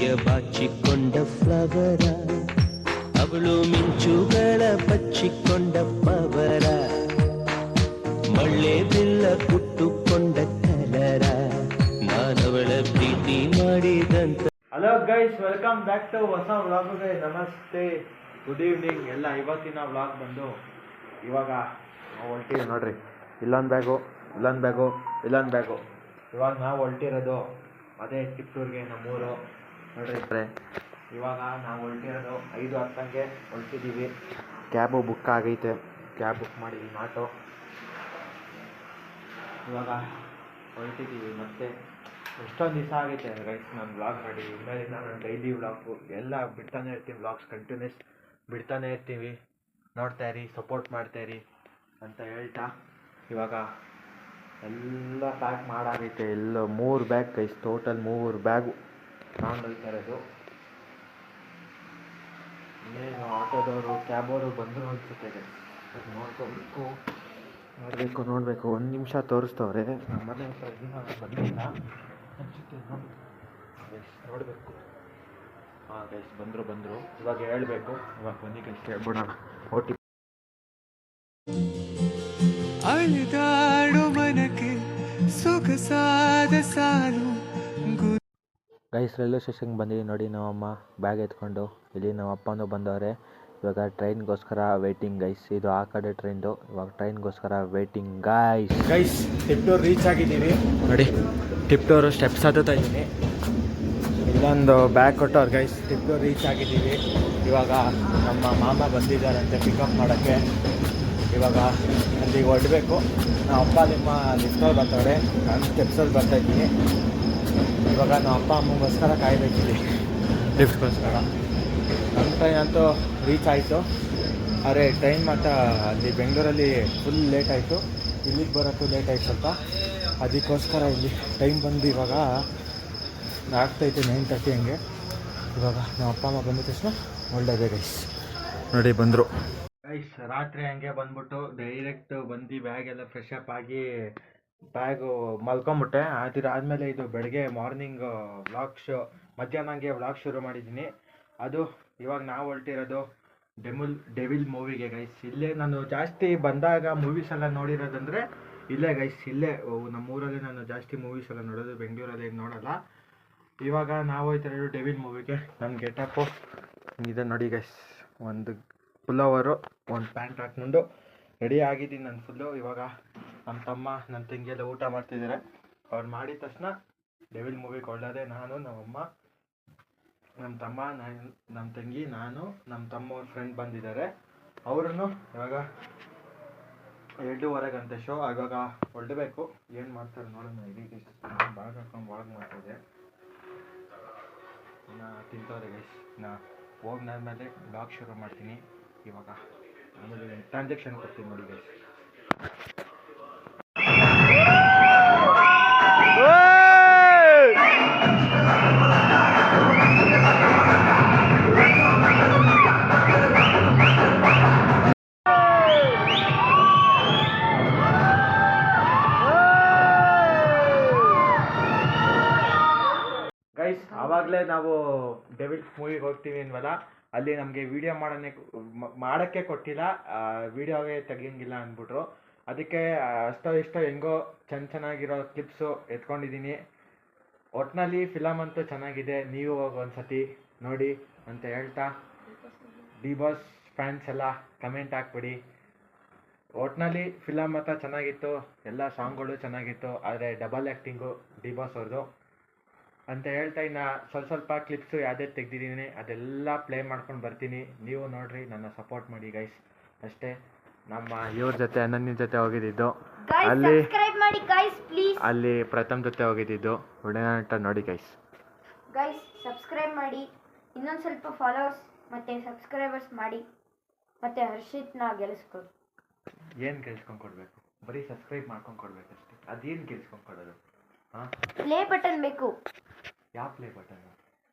ಹೃದಯ ಬಾಚಿಕೊಂಡ ಫ್ಲವರ, ಅವಳು ಮಿಂಚುಗಳ ಬಚ್ಚಿಕೊಂಡ ಪವರ, ಮಳ್ಳೆ ಬಿಲ್ಲ ಕುಟ್ಟುಕೊಂಡ ಕಲರ, ನಾನವಳ ಪ್ರೀತಿ ಮಾಡಿದಂತ. Hello guys, welcome back to ಹೊಸ ವ್ಲಾಗ್ಗೆ. ನಮಸ್ತೆ, ಗುಡ್ ಈವ್ನಿಂಗ್ ಎಲ್ಲ. ಇವತ್ತಿನ ವ್ಲಾಗ್ ಬಂದು ಇವಾಗ ಹೊಲ್ಟಿವಿ ನೋಡ್ರಿ. ಇಲ್ಲೊಂದು ಬ್ಯಾಗು, ಇಲ್ಲೊಂದು ಬ್ಯಾಗು, ಇಲ್ಲೊಂದು ಬ್ಯಾಗು. ಇವಾಗ ನಾವು ಹೊಲ್ಟಿರೋದು ಅದೇ ಟಿಪ್ಟೂರ್ಗೆ, ನಮ್ಮೂರು ನೋಡ್ರಿ. ಇವಾಗ ನಾವು ಹೊಲ್ಟಿರೋದು 5:10 ಹೊಲ್ಟಿದ್ದೀವಿ. ಕ್ಯಾಬು ಬುಕ್ ಆಗೈತೆ, ಕ್ಯಾಬ್ ಬುಕ್ ಮಾಡಿದ್ದೀವಿ ಆಟೋ. ಇವಾಗ ಹೊಲ್ಟಿದ್ದೀವಿ. ಮತ್ತೆ ಎಷ್ಟೊಂದು ದಿವಸ ಆಗೈತೆ ಗೈಸ್ ನಾನು ವ್ಲಾಗ್ ಮಾಡಿ. ಇನ್ಮೇಲಿಂದ ನಾನು ಡೈಲಿ ವ್ಲಾಗು ಎಲ್ಲ ಬಿಡ್ತಾನೆ ಇರ್ತೀನಿ, ವ್ಲಾಗ್ಸ್ ಕಂಟಿನ್ಯೂಸ್ ಬಿಡ್ತಾನೆ ಇರ್ತೀವಿ. ನೋಡ್ತಾಯಿರಿ, ಸಪೋರ್ಟ್ ಮಾಡ್ತಾಯಿರಿ ಅಂತ ಹೇಳ್ತಾ ಇವಾಗ ಎಲ್ಲ ಪ್ಯಾಕ್ ಮಾಡಾಗೈತೆ. ಎಲ್ಲ 3 ಬ್ಯಾಗ್ ಗೈಸ್, ಟೋಟಲ್ 3 ಬ್ಯಾಗು ತಗೊಂಡು ಹೋಗ್ತಾ ಇರೋದು. ಇನ್ನೇನು ಆಟೋದವರು ಕ್ಯಾಬವರು ಬಂದರು ಅನ್ಸುತ್ತೆ ಗೈಸ್. ನೋಡಬೇಕು. 1 ನಿಮಿಷ ತೋರಿಸ್ತವ್ರೆ. ನಮ್ಮ ಮನೆ ಹತ್ರ ಬಂದಿಲ್ಲ ಅನ್ಸುತ್ತೆ, ನೋಡಬೇಕು. ಹಾಂ ಗೈಸ್, ಬಂದರು. ಇವಾಗ ಹೇಳಬೇಕು. ಇವಾಗ ಬನ್ನಿ ಗೈಸ್, ಹೇಳ್ಬಿಡೋಣ. ಅಳಿದಾಡು ಮನಕ್ಕೆ ಸೊಗಸಾದ ಸಾಲು. ಗೈಸ್, ರೈಲ್ವೆ ಸ್ಟೇಷನ್ಗೆ ಬಂದಿದ್ದೀವಿ ನೋಡಿ. ನಮ್ಮಮ್ಮ ಬ್ಯಾಗ್ ಎತ್ಕೊಂಡು, ಇಲ್ಲಿ ನಮ್ಮ ಅಪ್ಪನೂ ಬಂದವರೆ. ಇವಾಗ ಟ್ರೈನ್ಗೋಸ್ಕರ ವೇಟಿಂಗ್ ಗೈಸ್. ಇದು ಆ ಕಡೆ ಟ್ರೈನ್ದು. ಇವಾಗ ಟ್ರೈನ್ಗೋಸ್ಕರ ವೇಟಿಂಗ್ ಗೈಸ್. ಟಿಪ್ಟೂರ್ ರೀಚ್ ಆಗಿದ್ದೀವಿ ನೋಡಿ. ಟಿಪ್ಟೂರು ಸ್ಟೆಪ್ಸ್ ಹತ್ತುತ್ತಾ ಇದ್ದೀನಿ. ಇಲ್ಲೊಂದು ಬ್ಯಾಗ್ ಕೊಟ್ಟವ್ರು ಗೈಸ್. ಟಿಪ್ಟೂರ್ ರೀಚ್ ಆಗಿದ್ದೀವಿ. ಇವಾಗ ನಮ್ಮ ಮಾಮ ಬಂದಿದ್ದಾರಂತೆ ಪಿಕಪ್ ಮಾಡೋಕ್ಕೆ. ಇವಾಗ ಅಲ್ಲಿಗೆ ಹೊರಡಬೇಕು. ನಮ್ಮ ಅಪ್ಪ ನಿಮ್ಮ ಲಿಫ್ಟಲ್ಲಿ ಬರ್ತಾವ್ರೆ, ನಾನು ಸ್ಟೆಪ್ಸಲ್ಲಿ ಬರ್ತಾಯಿದ್ದೀನಿ. ಇವಾಗ ನಮ್ಮ ಅಪ್ಪ ಅಮ್ಮಗೋಸ್ಕರ ಕಾಯಬೇಕಿದೆ, ಲಿಫ್ಟ್ಗೋಸ್ಕರ. ನಮ್ಮ ಟ್ರೈನ್ ಅಂತೂ ರೀಚ್ ಆಯಿತು. ಆದರೆ ಟ್ರೈನ್ ಮಾತ್ರ ಅಲ್ಲಿ ಬೆಂಗಳೂರಲ್ಲಿ ಫುಲ್ ಲೇಟ್ ಆಯಿತು. ಇಲ್ಲಿಗೆ ಬರೋಕ್ಕೂ ಲೇಟ್ ಆಯ್ತು ಸ್ವಲ್ಪ. ಅದಕ್ಕೋಸ್ಕರ ಇಲ್ಲಿ ಟೈಮ್ ಬಂದು ಇವಾಗ ಆಗ್ತೈತೆ 9:30 ಹಂಗೆ. ಇವಾಗ ನಮ್ಮ ಅಪ್ಪ ಅಮ್ಮ ಬಂದ ತಕ್ಷಣ ಒಳ್ಳೆಯದೇ ಗೈಸ್. ನೋಡಿ ಬಂದರು ಗೈಸ್. ರಾತ್ರಿ ಹಂಗೆ ಬಂದ್ಬಿಟ್ಟು ಡೈರೆಕ್ಟ್ ಬಂದು ಬ್ಯಾಗೆಲ್ಲ ಫ್ರೆಶ್ ಅಪ್ ಆಗಿ ಬ್ಯಾಗು ಮಲ್ಕೊಂಬಿಟ್ಟೆ. ಆದಮೇಲೆ ಇದು ಬೆಳಗ್ಗೆ ಮಾರ್ನಿಂಗ್ ಮಧ್ಯಾಹ್ನ ಹಂಗೆ ವ್ಲಾಗ್ ಶುರು ಮಾಡಿದ್ದೀನಿ. ಅದು ಇವಾಗ ನಾವು ಹೊಲ್ಟಿರೋದು ಡೆವಿಲ್ ಮೂವಿಗೆ ಗೈಸ್. ಇಲ್ಲೇ ನಾನು ಜಾಸ್ತಿ ಬಂದಾಗ ಮೂವೀಸ್ ಎಲ್ಲ ನೋಡಿರೋದಂದರೆ ಇಲ್ಲೇ ಗೈಸ್. ಇಲ್ಲೇ ನಮ್ಮೂರಲ್ಲೇ ನಾನು ಜಾಸ್ತಿ ಮೂವೀಸ್ ಎಲ್ಲ ನೋಡೋದು, ಬೆಂಗಳೂರಲ್ಲಿ ನೋಡೋಲ್ಲ. ಇವಾಗ ನಾವು ಹೋಗ್ತಿರೋದು ಡೆವಿಲ್ ಮೂವಿಗೆ. ನನ್ನ ಗೆಟಪ್ಪು ಇದೆ ನೋಡಿ ಗೈಸ್. ಒಂದು ಪುಲ್ಲವರು, ಒಂದು ಪ್ಯಾಂಟ್ ಹಾಕ್ಕೊಂಡು ರೆಡಿ ಆಗಿದ್ದೀನಿ ನಾನು ಫುಲ್ಲು. ಇವಾಗ ನಮ್ಮ ತಮ್ಮ ನನ್ನ ತಂಗಿ ಎಲ್ಲ ಊಟ ಮಾಡ್ತಿದ್ದಾರೆ. ಅವ್ರು ಮಾಡಿದ ತಕ್ಷಣ ಡೆವಿಲ್ ಮೂವಿಗೆ ಹೊರಡೋದೆ. ನಾನು, ನಮ್ಮಮ್ಮ, ನಮ್ಮ ತಮ್ಮ, ನಮ್ಮ ತಂಗಿ, ನಾನು, ನಮ್ಮ ತಮ್ಮ ಫ್ರೆಂಡ್ ಬಂದಿದ್ದಾರೆ. ಅವರನ್ನು ಇವಾಗ 2:15 ಶೋ. ಇವಾಗ ಹೊರಡಬೇಕು. ಏನು ಮಾಡ್ತಾರೆ ನೋಡೋಣ. ಇದೀಗ ಬಾಗ ಹಾಕೊಂಡು ವಾಗ್ ಮಾಡ್ತಿದ್ದೆ. ಇನ್ನು ತಿಂತವ್ರೆ ಗೈಸ್. ನಾ ಹೋಗ್ನಾದ್ಮೇಲೆ ಬ್ಲಾಗ್ ಶುರು ಮಾಡ್ತೀನಿ. ಇವಾಗ ಆಮೇಲೆ ಟ್ರಾನ್ಸಾಕ್ಷನ್ ಕೊಡ್ತೀನಿ ನೋಡಿ ಗೈಸ್. ಗೈಸ್, ಆವಾಗಲೇ ನಾವು ಡೆವಿಲ್ ಮೂವಿಗೆ ಹೋಗ್ತೀವಿ ಅನ್ವಲ್ಲ, ಅಲ್ಲಿ ನಮಗೆ ವಿಡಿಯೋ ಮಾಡೋಕ್ಕೆ ಕೊಟ್ಟಿಲ್ಲ, ವಿಡಿಯೋವೇ ತೆಗಿಯಂಗಿಲ್ಲ ಅಂದ್ಬಿಟ್ರು. ಅದಕ್ಕೆ ಅಷ್ಟೋ ಹೆಂಗೋ ಚೆನ್ನಾಗಿರೋ ಕ್ಲಿಪ್ಸು ಎತ್ಕೊಂಡಿದ್ದೀನಿ. ಒಟ್ಟಿನಲ್ಲಿ ಫಿಲಮ್ ಅಂತೂ ಚೆನ್ನಾಗಿದೆ. ನೀವು ಒಂದ್ಸತಿ ನೋಡಿ ಅಂತ ಹೇಳ್ತಾ, ಡಿ ಬಾಸ್ ಫ್ಯಾನ್ಸ್ ಎಲ್ಲ ಕಮೆಂಟ್ ಹಾಕ್ಬಿಡಿ. ಒಟ್ಟಿನಲ್ಲಿ ಫಿಲಮ್ ಮಾತ್ರ ಚೆನ್ನಾಗಿತ್ತು, ಎಲ್ಲ ಸಾಂಗ್ಗಳು ಚೆನ್ನಾಗಿತ್ತು. ಆದರೆ ಡಬಲ್ ಆ್ಯಕ್ಟಿಂಗು ಡಿ ಬಾಸ್ ಅವ್ರದ್ದು ಅಂತ ಹೇಳ್ತಾ, ಇನ್ನು ಸ್ವಲ್ಪ ಕ್ಲಿಪ್ಸು ಯಾವುದೇ ತೆಗ್ದಿದ್ದೀನಿ ಅದೆಲ್ಲ ಪ್ಲೇ ಮಾಡ್ಕೊಂಡು ಬರ್ತೀನಿ. ನೀವು ನೋಡ್ರಿ, ನನ್ನ ಸಪೋರ್ಟ್ ಮಾಡಿ ಗೈಸ್. ಅಷ್ಟೇ. ನಮ್ಮ ಇವ್ರ ಜೊತೆ, ಅನನ್ಯ ಜೊತೆ ಹೋಗಿದ್ದು, ಅಲ್ಲಿ ಪ್ರಥಮ್ ಜೊತೆ ಹೋಗಿದ್ದು. ಒಳ್ಳೆಯ ನೋಡಿ ಗೈಸ್. ಸಬ್ಸ್ಕ್ರೈಬ್ ಮಾಡಿ, ಇನ್ನೊಂದು ಸ್ವಲ್ಪ ಫಾಲೋವರ್ಸ್ ಮತ್ತು ಸಬ್ಸ್ಕ್ರೈಬರ್ಸ್ ಮಾಡಿ, ಮತ್ತು ಹರ್ಷಿತ್ನ ಗೆಲ್ಲಿಸ್ಕೊಡಿ. ಏನು ಗೆಲ್ಸ್ಕೊಂಡು ಕೊಡಬೇಕು? ಬರೀ ಸಬ್ಸ್ಕ್ರೈಬ್ ಮಾಡ್ಕೊಂಡು ಕೊಡ್ಬೇಕು ಅಷ್ಟೇ. ಅದೇನು ಗೆಲ್ಸ್ಕೊಂಡು ಕೊಡೋದು? ಹಾಂ, ಪ್ಲೇ ಬಟನ್ ಬೇಕು. ಯಾವ play button?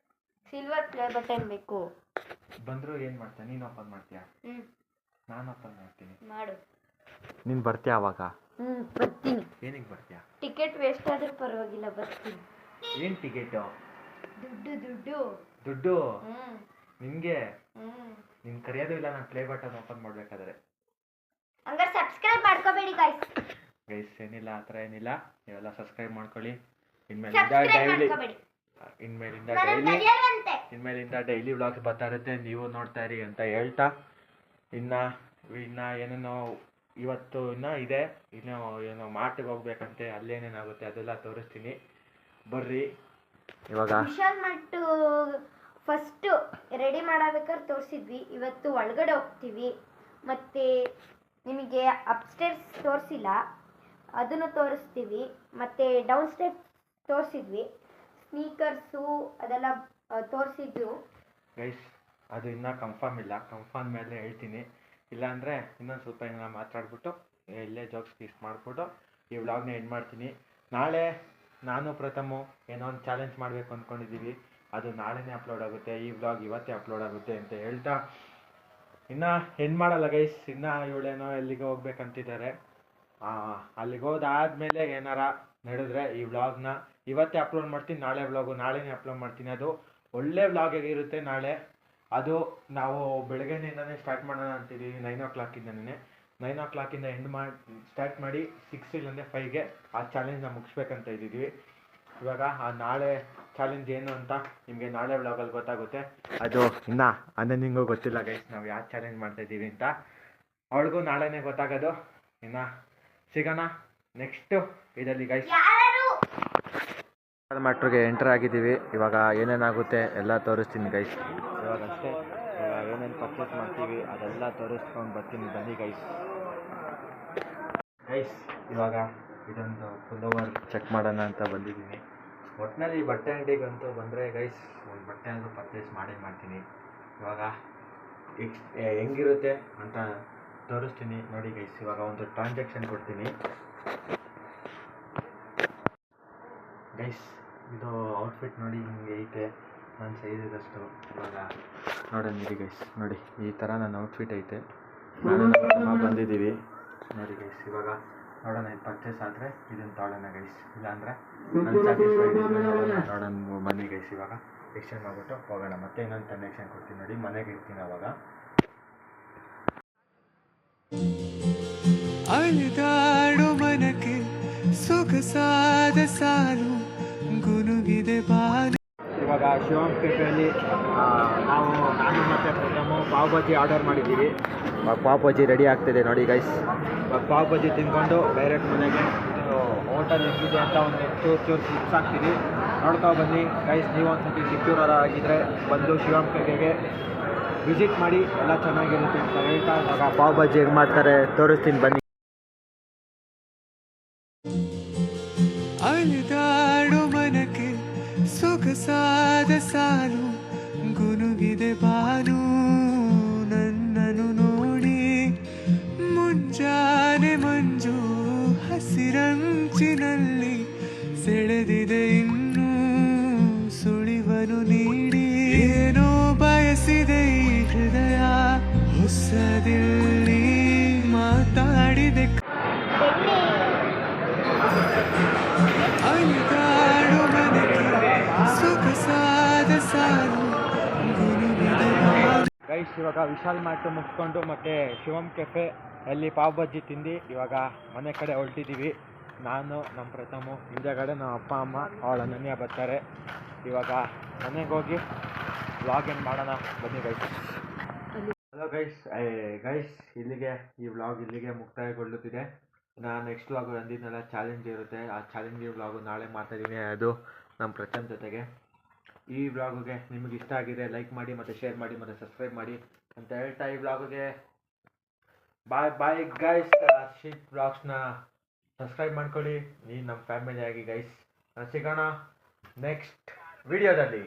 Silver play button ಬೇಕು. ಬಂದರೂ ಏನು ಮಾಡ್ತೀಯ? ನೀನು ಓಪನ್ ಮಾಡ್ತೀಯಾ? ನಾನು ಓಪನ್ ಮಾಡ್ತೀನಿ. ಮಾಡು. ನೀನು ಬರ್ತೀಯ ಅವಾಗ? ಬರ್ತೀನಿ. ಏನಕ್ಕೆ ಬರ್ತೀಯಾ? ಟಿಕೆಟ್ ವೇಸ್ಟ್ ಆದರೂ ಪರವಾಗಿಲ್ಲ, ಬರ್ತೀನಿ. ಏನು ಟಿಕೆಟು? ದುಡ್ಡು ದುಡ್ಡು ದುಡ್ಡು ಹ್ಮ್ ನಿನಗೆ ಹ್ಮ್ ನಿನ್ ಕರೆಯೋದು ಇಲ್ಲ, ನಾನು ಪ್ಲೇ ಬಟನ್ ಓಪನ್ ಮಾಡಬೇಕಾದ್ರೆ. ಹಂಗಾರೆ ಸಬ್ಸ್ಕ್ರೈಬ್ ಮಾಡ್ಕೋಬೇಡಿ ಗೈಸ್. ಗೈಸ್ ಏನಿಲ್ಲ, ಆ ಥರ ಏನಿಲ್ಲ, ನೀವೆಲ್ಲ ಸಬ್ಸ್ಕ್ರೈಬ್ ಮಾಡ್ಕೊಳ್ಳಿ. ಸಬ್ಸ್ಕ್ರೈಬ್ ಮಾಡ್ಕೋಬೇಡಿ. ಇನ್ಮೇಲಿಂದ ಡೈಲಿ ವ್ಲಾಗ್ಸ್ ಬರ್ತಾ ಇರುತ್ತೆ, ನೀವು ನೋಡ್ತಾ ಇರಿ ಅಂತ ಹೇಳ್ತಾ, ಇನ್ನ ಏನೇನೋ ಇವತ್ತು ಇದೆ, ಏನೋ ಮಾರ್ಟಿಗೆ ಹೋಗ್ಬೇಕಂತೆ, ಅಲ್ಲೇನೇನಾಗುತ್ತೆ ಅದೆಲ್ಲ ತೋರಿಸ್ತೀನಿ, ಬರ್ರಿ. ಇವಾಗ ವಿಶಾಲ್ ಮಟ್ಟು ಫಸ್ಟು ರೆಡಿ ಮಾಡಬೇಕಾದ್ರೆ ತೋರಿಸಿದ್ವಿ, ಇವತ್ತು ಒಳಗಡೆ ಹೋಗ್ತೀವಿ. ಮತ್ತು ನಿಮಗೆ ಅಪ್ಸ್ಟೇರ್ಸ್ ತೋರಿಸಿಲ್ಲ, ಅದನ್ನು ತೋರಿಸ್ತೀವಿ. ಮತ್ತು ಡೌನ್ ಸ್ಟೇರ್ಸ್ ತೋರಿಸಿದ್ವಿ, ಸ್ನೀಕರ್ಸು ಅದೆಲ್ಲ ತೋರಿಸಿದ್ದು. ಗೈಸ್ ಅದು ಇನ್ನೂ ಕನ್ಫರ್ಮ್ ಇಲ್ಲ, ಕನ್ಫರ್ಮ್ ಮೇಲೆ ಹೇಳ್ತೀನಿ. ಇಲ್ಲಾಂದರೆ ಇನ್ನೊಂದು ಸ್ವಲ್ಪ ಏನೋ ಮಾತಾಡ್ಬಿಟ್ಟು ಇಲ್ಲೇ ಜೋಕ್ಸ್ ಪೀಸ್ ಮಾಡಿಬಿಟ್ಟು ಈ ವ್ಲಾಗ್ನ ಎಂಡ್ ಮಾಡ್ತೀನಿ. ನಾಳೆ ನಾನು ಪ್ರಥಮು ಏನೋ ಒಂದು ಚಾಲೆಂಜ್ ಮಾಡಬೇಕು ಅಂದ್ಕೊಂಡಿದ್ದೀವಿ, ಅದು ನಾಳೆನೇ ಅಪ್ಲೋಡ್ ಆಗುತ್ತೆ. ಈ ವ್ಲಾಗ್ ಇವತ್ತೇ ಅಪ್ಲೋಡ್ ಆಗುತ್ತೆ ಅಂತ ಹೇಳ್ತಾ ಇನ್ನು ಎಂಡ್ ಮಾಡಲ್ಲ ಗೈಸ್. ಇನ್ನು ಇವಳೇನೋ ಎಲ್ಲಿಗೆ ಹೋಗ್ಬೇಕಂತಿದ್ದಾರೆ, ಅಲ್ಲಿಗೆ ಹೋದಾದ್ಮೇಲೆ ಏನಾರ ನಡೆದ್ರೆ ಈ ವ್ಲಾಗ್ನ ಇವತ್ತೇ ಅಪ್ಲೋಡ್ ಮಾಡ್ತೀನಿ. ನಾಳೆ ವ್ಲಾಗು ನಾಳೆನೇ ಅಪ್ಲೋಡ್ ಮಾಡ್ತೀನಿ. ಅದು ಒಳ್ಳೆ ವ್ಲಾಗ್ ಆಗಿರುತ್ತೆ ನಾಳೆ. ಅದು ನಾವು ಬೆಳಗ್ಗೆಯಿಂದನೇ ಸ್ಟಾರ್ಟ್ ಮಾಡೋಣ ಅಂತಿದ್ದೀವಿ, 9 o'clock-ಇಂದನೇ. 9 o'clock-ಇಂದ ಸ್ಟಾರ್ಟ್ ಮಾಡಿ 6 ಇಲ್ಲಾಂದರೆ 5ಗೆ ಆ ಚಾಲೆಂಜ್ನ ಮುಗಿಸ್ಬೇಕಂತ ಇದ್ದೀವಿ. ಇವಾಗ ಆ ನಾಳೆ ಚಾಲೆಂಜ್ ಏನು ಅಂತ ನಿಮಗೆ ನಾಳೆ ವ್ಲಾಗಲ್ಲಿ ಗೊತ್ತಾಗುತ್ತೆ. ಅದು ಇನ್ನು ನಿಮಗೂ ಗೊತ್ತಿಲ್ಲ ಗೈಸ್, ನಾವು ಯಾವ ಚಾಲೆಂಜ್ ಮಾಡ್ತಾಯಿದ್ದೀವಿ ಅಂತ. ಅವಳಿಗೂ ನಾಳೆನೇ ಗೊತ್ತಾಗೋದು. ಇನ್ನು ಸಿಗೋಣ ನೆಕ್ಸ್ಟು ಇದರಲ್ಲಿ ಗೈಸ್. ಮ್ಯಾಟ್ರಿಗೆ ಎಂಟರ್ ಆಗಿದ್ದೀವಿ. ಇವಾಗ ಏನೇನಾಗುತ್ತೆ ಎಲ್ಲ ತೋರಿಸ್ತೀನಿ ಗೈಸ್. ಇವಾಗ ಅಷ್ಟೇ, ಇವಾಗ ಏನೇನು ಪರ್ಚೇಸ್ ಮಾಡ್ತೀವಿ ಅದೆಲ್ಲ ತೋರಿಸ್ಕೊಂಡು ಬರ್ತೀನಿ, ಬನ್ನಿ ಗೈಸ್. ಇವಾಗ ಇದೊಂದು ಫುಲ್ ಓವರ್ ಚೆಕ್ ಮಾಡೋಣ ಅಂತ ಬಂದಿದ್ದೀನಿ. ಒಟ್ಟಿನಲ್ಲಿ ಬಟ್ಟೆ ಅಂಗಡಿಗಂತೂ ಬಂದರೆ ಗೈಸ್ ಒಂದು ಬಟ್ಟೆ ಅಂದರೂ ಪರ್ಚೇಸ್ ಮಾಡ್ತೀನಿ. ಇವಾಗ ಹೆಂಗಿರುತ್ತೆ ಅಂತ ತೋರಿಸ್ತೀನಿ ನೋಡಿ ಗೈಸ್. ಇವಾಗ ಒಂದು ಟ್ರಾನ್ಸಾಕ್ಷನ್ ಕೊಡ್ತೀನಿ ಗೈಸ್. ಇದು ಔಟ್ಫಿಟ್ ನೋಡಿ ಹಿಂಗೆ ಐತೆ, ನನ್ನ ಸೈಜ್ ಇದಷ್ಟು. ಇವಾಗ ನೋಡೋಣ ಗೈಸ್, ನೋಡಿ ಈ ಥರ ನನ್ನ ಔಟ್ಫಿಟ್ ಐತೆ. ನಾನು ಬಂದಿದ್ದೀವಿ ನೋಡಿ ಗೈಸ್. ಇವಾಗ ನೋಡೋಣ, ಇದು ಪರ್ಚೇಸ್ ಆದರೆ ಇದನ್ನು ತೊಗೊಳ್ಳೋಣ ಗೈಸ್, ಇಲ್ಲಾಂದರೆ ನಾನು ಸ್ಯಾಟಿಸ್ಫೈಡ್ ನೋಡೋಣ ಬನ್ನಿ ಗೈಸ್. ಇವಾಗ ಎಕ್ಸ್ಚೇಂಜ್ ಮಾಡಿಬಿಟ್ಟು ಹೋಗೋಣ. ಮತ್ತೆ ಇನ್ನೊಂದು ಟ್ರಾನ್ಸಾಕ್ಷನ್ ಕೊಡ್ತೀನಿ ನೋಡಿ, ಮನೆಗೆ ಇರ್ತೀನಿ ಅವಾಗ. ಅಲೆದಾಡೋ ಮನಕ್ಕೆ ಸೊಗಸಾದ ಸಾಲು ಗುನುಗಿದೆ ಬಾನು. ಇವಾಗ ಶಿವಮ್ ಕೆಫೆಯಲ್ಲಿ ನಾನು ಮತ್ತು ಪ್ರಥಮ ಪಾವ್ ಬಜ್ಜಿ ಆರ್ಡರ್ ಮಾಡಿದ್ದೀವಿ. ಪಾವ್ ಬಜ್ಜಿ ರೆಡಿ ಆಗ್ತಿದೆ ನೋಡಿ ಗೈಸ್. ಇವಾಗ ಪಾವ್ ಬಜ್ಜಿ ತಿಂದ್ಕೊಂಡು ಡೈರೆಕ್ಟ್ ಮನೆಗೆ. ಇದು ಹೋಟೆಲ್ ಹೆಂಗಿದೆ ಅಂತ ಒಂದು ಚೂರು ಟಿಪ್ಸ್ ಹಾಕ್ತೀವಿ, ನೋಡ್ಕೊ ಬನ್ನಿ ಗೈಸ್. ನೀವು ಒಂದ್ಸತಿ ಸಿಕ್ಯೂರ್ ಆಗಿದ್ದರೆ ಬಂದು ಶಿವಮ್ ಕೆಫೆಗೆ ವಿಸಿಟ್ ಮಾಡಿ, ಎಲ್ಲ ಚೆನ್ನಾಗಿರುತ್ತೆ ಅಂತ ಹೇಳ್ತಾ ಇವಾಗ ಪಾವ್ ಬಜ್ಜಿ ಹೆಂಗೆ ಮಾಡ್ತಾರೆ ತೋರಿಸ್ತೀನಿ ಬನ್ನಿ. ಅಲೆದಾಡೋ ಮನಕ್ಕೆ ಸೊಗಸಾದ ಸಾಲು ಗುನುಗಿದೆ ಬಾನು. ನನ್ನನ್ನು ನೋಡಿ ಮುಂಜಾನೆ ಮಂಜು ಹಸಿರಂಚಿನಲ್ಲಿ ಸೆಳೆದಿದೆ, ಇನ್ನೂ ಸುಳಿವನು ನೀಡಿ ಏನೋ ಬಯಸಿದೆ ಈ ಹೃದಯ, ಹೊಸದಿಲ್ಲಿ ಮಾತಾಡಿದೆ. ಅಲೆದಾಡೋ ಮನಕ್ಕೆ ಸೊಗಸಾದ ಸಾಲು ಗುನುಗಿದೆ ಬಾನು. ಗೈಸ್ ಇವಾಗ ವಿಶಾಲ್ ಮಾರ್ಟ್ ಮುಗಿಸ್ಕೊಂಡು ಮತ್ತು ಶಿವಮ್ ಕೆಫೆ ಅಲ್ಲಿ ಪಾವ್ ಬಜ್ಜಿ ತಿಂದು ಇವಾಗ ಮನೆ ಕಡೆ ಹೊರಟಿದ್ದೀವಿ. ನಾನು ನಮ್ಮ ಪ್ರಥಮು, ಹಿಂದೆಗಡೆ ನಮ್ಮ ಅಪ್ಪ ಅಮ್ಮ ಅವಳ ಅನನ್ಯ ಬರ್ತಾರೆ. ಇವಾಗ ಮನೆಗೆ ಹೋಗಿ ವ್ಲಾಗ್ ಏನು ಮಾಡೋಣ ಬನ್ನಿ ಗೈಸ್. ಹಲೋ ಗೈಸ್ ಇಲ್ಲಿಗೆ ಈ ವ್ಲಾಗ್ ಇಲ್ಲಿಗೆ ಮುಕ್ತಾಯಗೊಳ್ಳುತ್ತಿದೆ. ನಾನು ನೆಕ್ಸ್ಟ್ ವ್ಲಾಗು ಅಂದಿದ್ನೆಲ್ಲ ಚಾಲೆಂಜ್ ಇರುತ್ತೆ, ಆ ಚಾಲೆಂಜ್ ವ್ಲಾಗು ನಾಳೆ ಮಾಡ್ತಾಯಿದ್ದೀನಿ. ಅದು ನಮ್ಮ ಪ್ರಥಮ್ ಜೊತೆಗೆ. ಈ ವ್ಲಾಗುಗೆ ನಿಮಗೆ ಇಷ್ಟ ಆಗಿದೆ ಲೈಕ್ ಮಾಡಿ ಮತ್ತು ಶೇರ್ ಮಾಡಿ ಮತ್ತು ಸಬ್ಸ್ಕ್ರೈಬ್ ಮಾಡಿ ಅಂತ ಹೇಳ್ತಾ ಈ ವ್ಲಾಗುಗೆ ಬಾಯ್ ಗೈಸ್. ಶೀಟ್ ವ್ಲಾಗ್ಸ್ನ ಸಬ್ಸ್ಕ್ರೈಬ್ ಮಾಡ್ಕೊಳ್ಳಿ, ನೀವು ನಮ್ಮ ಫ್ಯಾಮಿಲಿ ಆಗಿ ಗೈಸ್. ಸಿಗೋಣ ನೆಕ್ಸ್ಟ್ ವಿಡಿಯೋದಲ್ಲಿ.